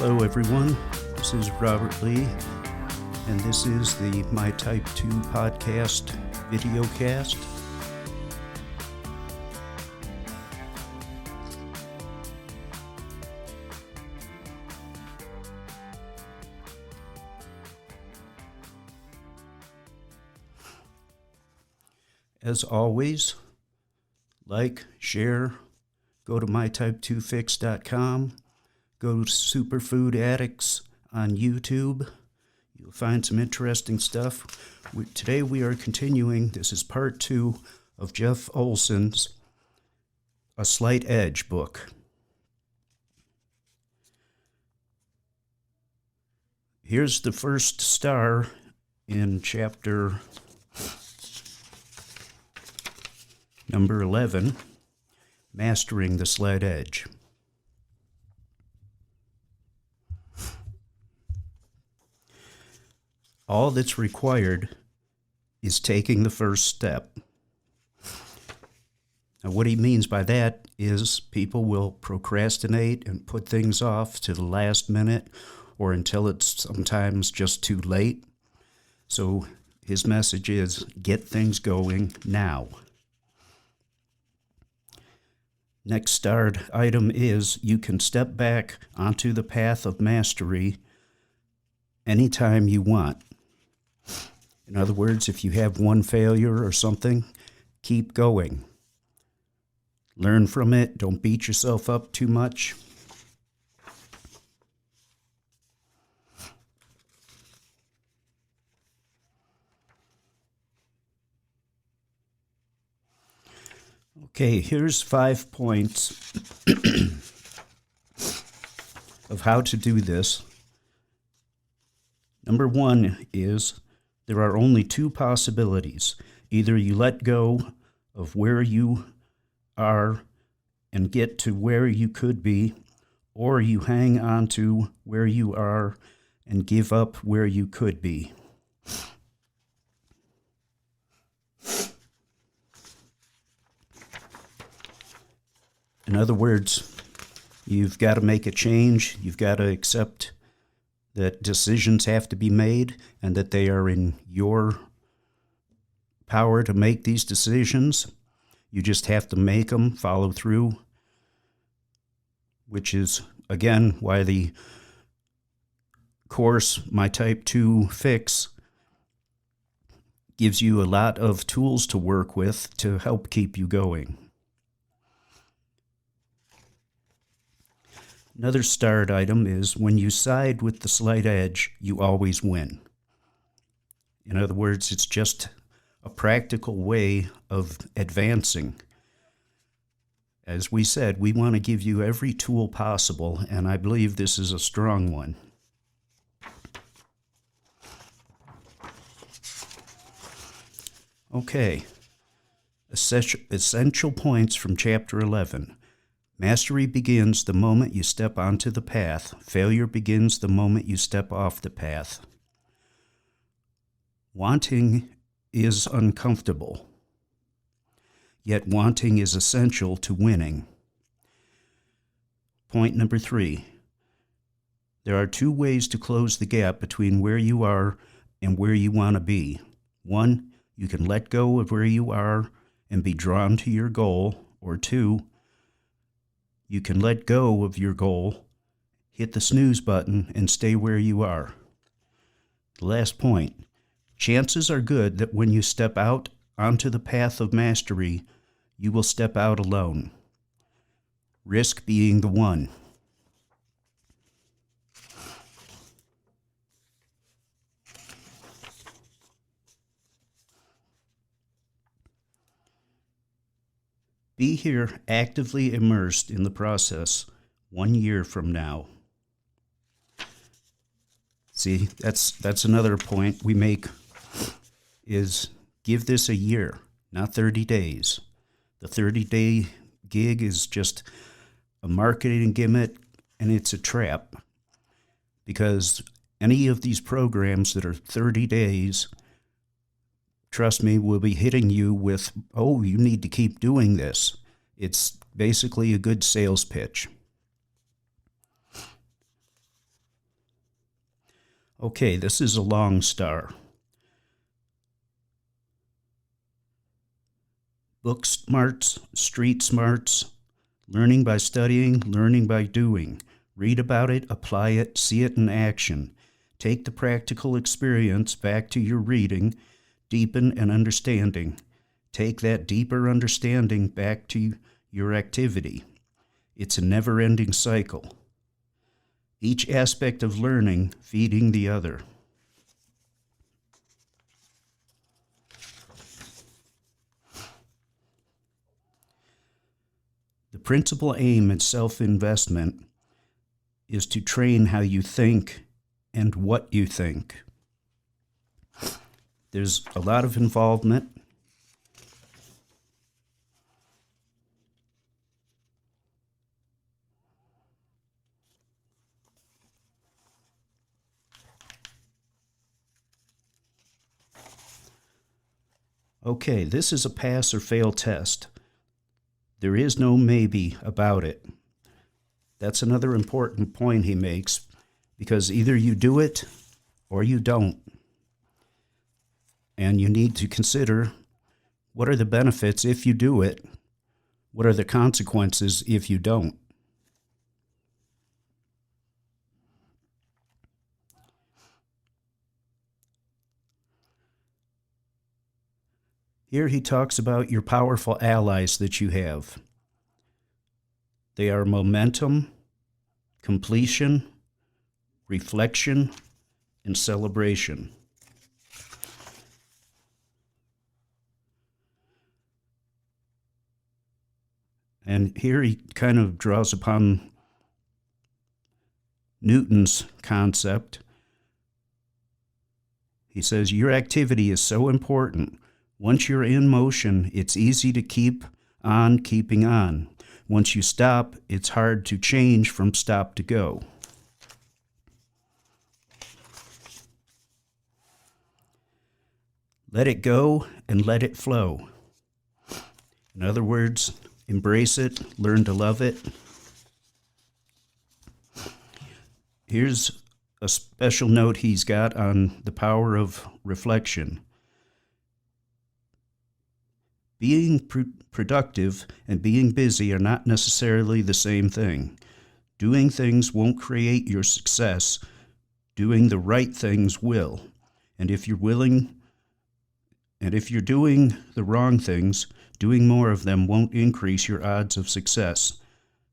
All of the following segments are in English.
Hello everyone, this is Robert Lee, and this is the My Type 2 podcast videocast. As always, like, share, go to mytype2fix.com, go to Superfood Addicts on YouTube. You'll find some interesting stuff. Today we are continuing, this is part 2 of Jeff Olsen's A Slight Edge book. Here's the first star in chapter number 11, Mastering the Slight Edge. All that's required is taking the first step. Now, what he means by that is people will procrastinate and put things off to the last minute or until it's sometimes just too late. So his message is get things going now. Next starred item is you can step back onto the path of mastery anytime you want. In other words, if you have one failure or something, keep going. Learn from it. Don't beat yourself up too much. Okay, here's 5 points of how to do this. Number 1 is there are only 2 possibilities. Either you let go of where you are and get to where you could be, or you hang on to where you are and give up where you could be. In other words, you've got to make a change. You've got to accept that decisions have to be made and that they are in your power to make these decisions. You just have to make them, follow through, which is, again, why the course, My Type 2 Fix, gives you a lot of tools to work with to help keep you going. Another starred item is when you side with the slight edge, you always win. In other words, it's just a practical way of advancing. As we said, we want to give you every tool possible, and I believe this is a strong one. Okay, essential points from Chapter 11. Mastery begins the moment you step onto the path. Failure begins the moment you step off the path. Wanting is uncomfortable, yet wanting is essential to winning. Point number 3. There are 2 ways to close the gap between where you are and where you want to be. 1, you can let go of where you are and be drawn to your goal, or 2, you can let go of your goal, hit the snooze button, and stay where you are. The last point. Chances are good that when you step out onto the path of mastery, you will step out alone. Risk being the one. Be here actively immersed in the process 1 year from now. See, that's another point we make is give this a year, not 30 days. The 30-day gig is just a marketing gimmick, and it's a trap. Because any of these programs that are 30 days, trust me, will be hitting you with, oh, you need to keep doing this. It's basically a good sales pitch. Okay, this is a long star. Book smarts, street smarts, learning by studying, learning by doing. Read about it, apply it, see it in action. Take the practical experience back to your reading, deepen and understanding. Take that deeper understanding back to your activity. It's a never-ending cycle. Each aspect of learning feeding the other. The principal aim in self-investment is to train how you think and what you think. There's a lot of involvement. Okay, this is a pass or fail test. There is no maybe about it. That's another important point he makes, because either you do it or you don't. And you need to consider, what are the benefits if you do it? What are the consequences if you don't? Here he talks about your powerful allies that you have. They are momentum, completion, reflection, and celebration. And here he kind of draws upon Newton's concept. He says, your activity is so important. Once you're in motion, it's easy to keep on keeping on. Once you stop, it's hard to change from stop to go. Let it go and let it flow. In other words, embrace it, learn to love it. Here's a special note he's got on the power of reflection. Being productive and being busy are not necessarily the same thing. Doing things won't create your success. Doing the right things will. And if you're doing the wrong things, doing more of them won't increase your odds of success.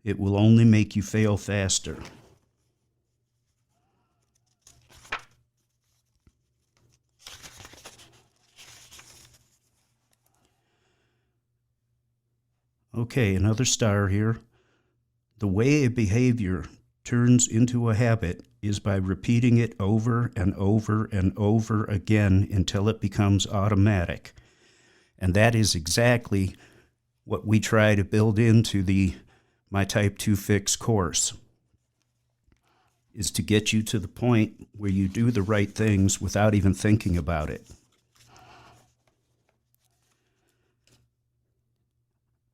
It will only make you fail faster. Okay, another star here. The way a behavior turns into a habit is by repeating it over and over and over again until it becomes automatic. And that is exactly what we try to build into the My Type 2 Fix course, is to get you to the point where you do the right things without even thinking about it.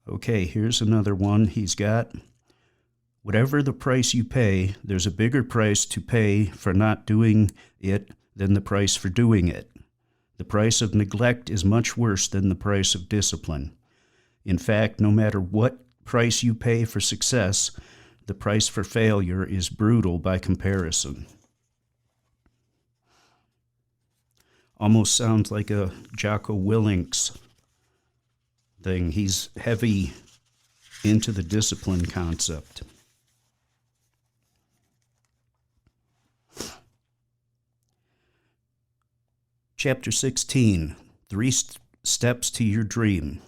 Okay, here's another one he's got. Whatever the price you pay, there's a bigger price to pay for not doing it than the price for doing it. The price of neglect is much worse than the price of discipline. In fact, no matter what price you pay for success, the price for failure is brutal by comparison. Almost sounds like a Jocko Willink's thing. He's heavy into the discipline concept. Chapter 16, 3 Steps to Your Dream.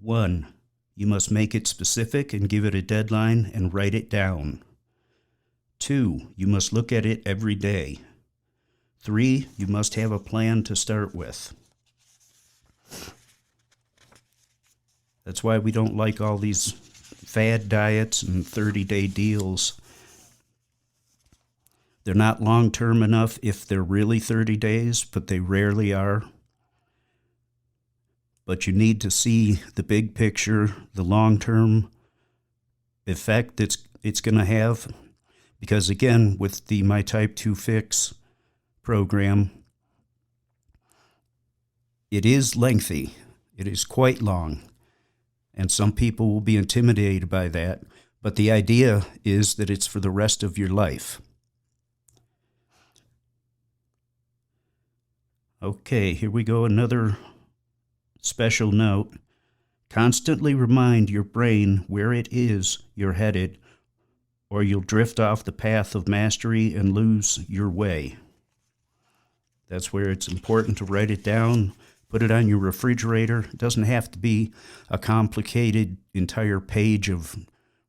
1. You must make it specific and give it a deadline and write it down. 2. You must look at it every day. 3. You must have a plan to start with. That's why we don't like all these fad diets and 30-day deals. They're not long-term enough if they're really 30 days, but they rarely are. But you need to see the big picture, the long-term effect it's going to have. Because again, with the My Type 2 Fix program, it is lengthy. It is quite long. And some people will be intimidated by that. But the idea is that it's for the rest of your life. Okay, here we go. Another special note. Constantly remind your brain where it is you're headed, or you'll drift off the path of mastery and lose your way. That's where it's important to write it down, put it on your refrigerator. It doesn't have to be a complicated entire page of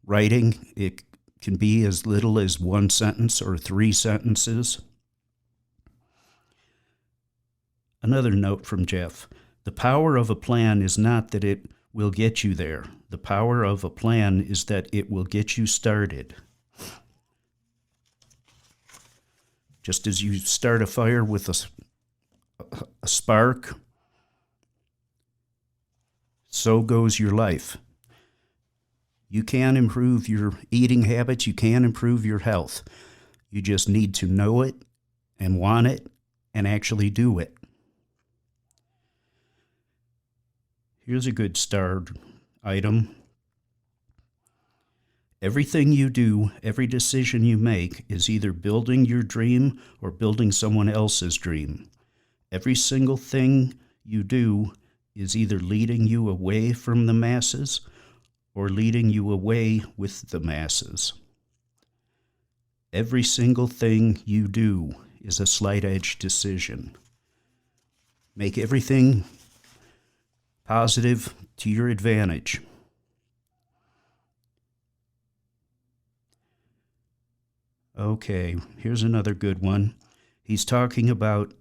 writing. It can be as little as 1 sentence or 3 sentences. Another note from Jeff. The power of a plan is not that it will get you there. The power of a plan is that it will get you started. Just as you start a fire with a spark, so goes your life. You can improve your eating habits. You can improve your health. You just need to know it and want it and actually do it. Here's a good start item. Everything you do, every decision you make is either building your dream or building someone else's dream. Every single thing you do is either leading you away from the masses or leading you away with the masses. Every single thing you do is a slight edge decision. Make everything positive to your advantage. Okay, here's another good one. He's talking about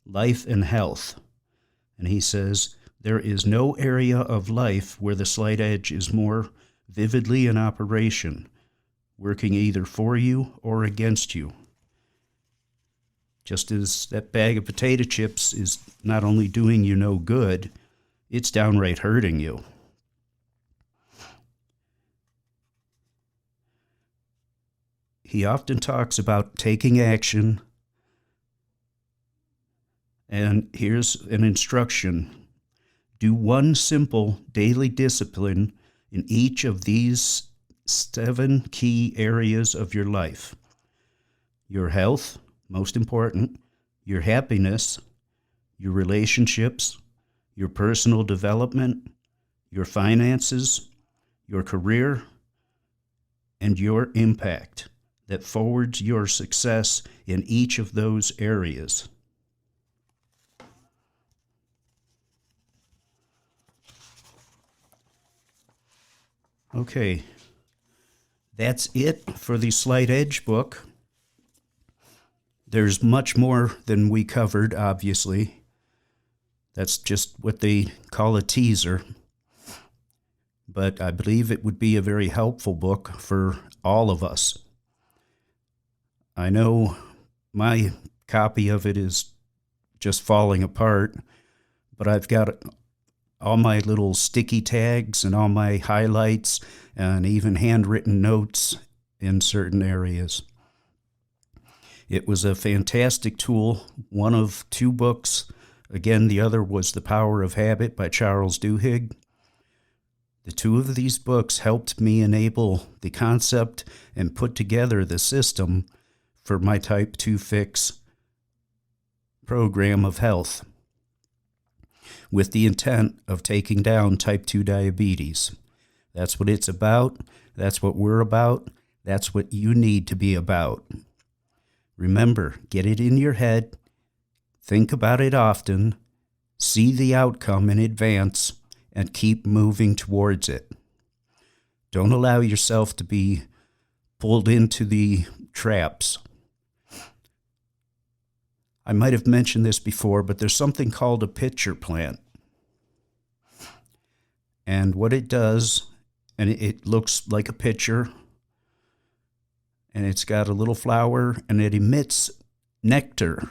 life and health. And he says, there is no area of life where the slight edge is more vividly in operation, working either for you or against you. Just as that bag of potato chips is not only doing you no good, it's downright hurting you. He often talks about taking action, and here's an instruction. Do one simple daily discipline in each of these 7 key areas of your life. Your health, most important, your happiness, your relationships, your personal development, your finances, your career, and your impact that forwards your success in each of those areas. Okay, that's it for the Slight Edge book. There's much more than we covered, obviously. That's just what they call a teaser. But I believe it would be a very helpful book for all of us. I know my copy of it is just falling apart, but I've got all my little sticky tags and all my highlights and even handwritten notes in certain areas. It was a fantastic tool, one of 2 books. Again, the other was The Power of Habit by Charles Duhigg. The 2 of these books helped me enable the concept and put together the system for my Type 2 Fix program of health, with the intent of taking down type 2 diabetes. That's what it's about. That's what we're about. That's what you need to be about. Remember, get it in your head. Think about it often. See the outcome in advance and keep moving towards it. Don't allow yourself to be pulled into the traps. I might have mentioned this before, but there's something called a pitcher plant. And what it does, and it looks like a pitcher, and it's got a little flower, and it emits nectar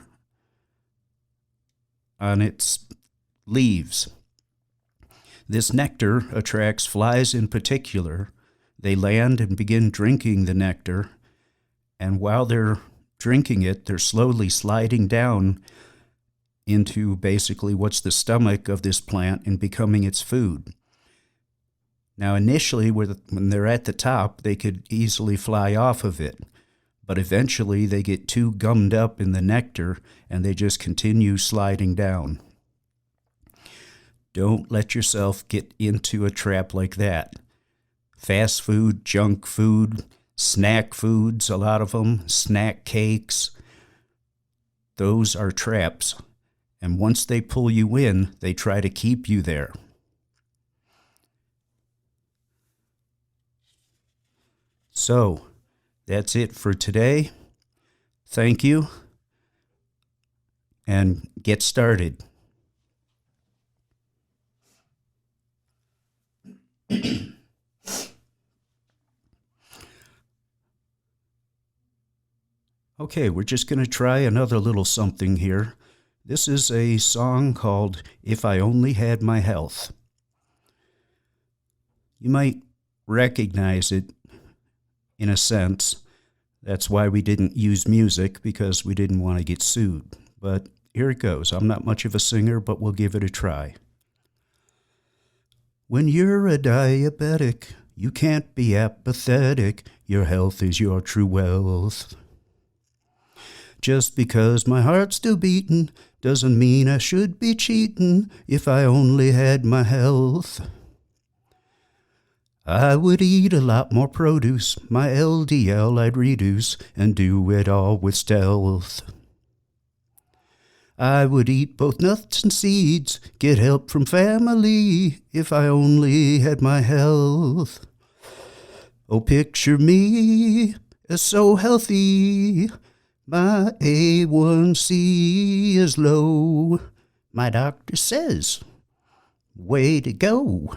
on its leaves. This nectar attracts flies in particular. They land and begin drinking the nectar, And while they're drinking it, they're slowly sliding down into basically what's the stomach of this plant and becoming its food. Now, initially, when they're at the top, they could easily fly off of it. But eventually, they get too gummed up in the nectar, and they just continue sliding down. Don't let yourself get into a trap like that. Fast food, junk food, snack foods, a lot of them, snack cakes, those are traps. And once they pull you in, they try to keep you there. So, that's it for today. Thank you, and get started. Okay, we're just going to try another little something here. This is a song called If I Only Had My Health. You might recognize it in a sense. That's why we didn't use music, because we didn't want to get sued. But here it goes. I'm not much of a singer, but we'll give it a try. When you're a diabetic, you can't be apathetic. Your health is your true wealth. Just because my heart's still beating doesn't mean I should be cheating. If I only had my health, I would eat a lot more produce. My LDL I'd reduce and do it all with stealth. I would eat both nuts and seeds, get help from family, if I only had my health. Oh, picture me as so healthy. My A1C is low. My doctor says, way to go.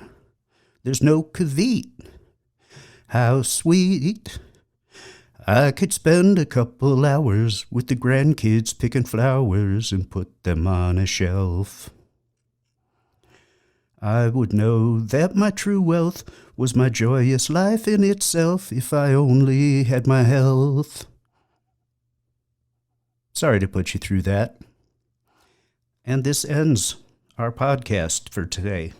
There's no caveat. How sweet. I could spend a couple hours with the grandkids picking flowers and put them on a shelf. I would know that my true wealth was my joyous life in itself if I only had my health. Sorry to put you through that. And this ends our podcast for today.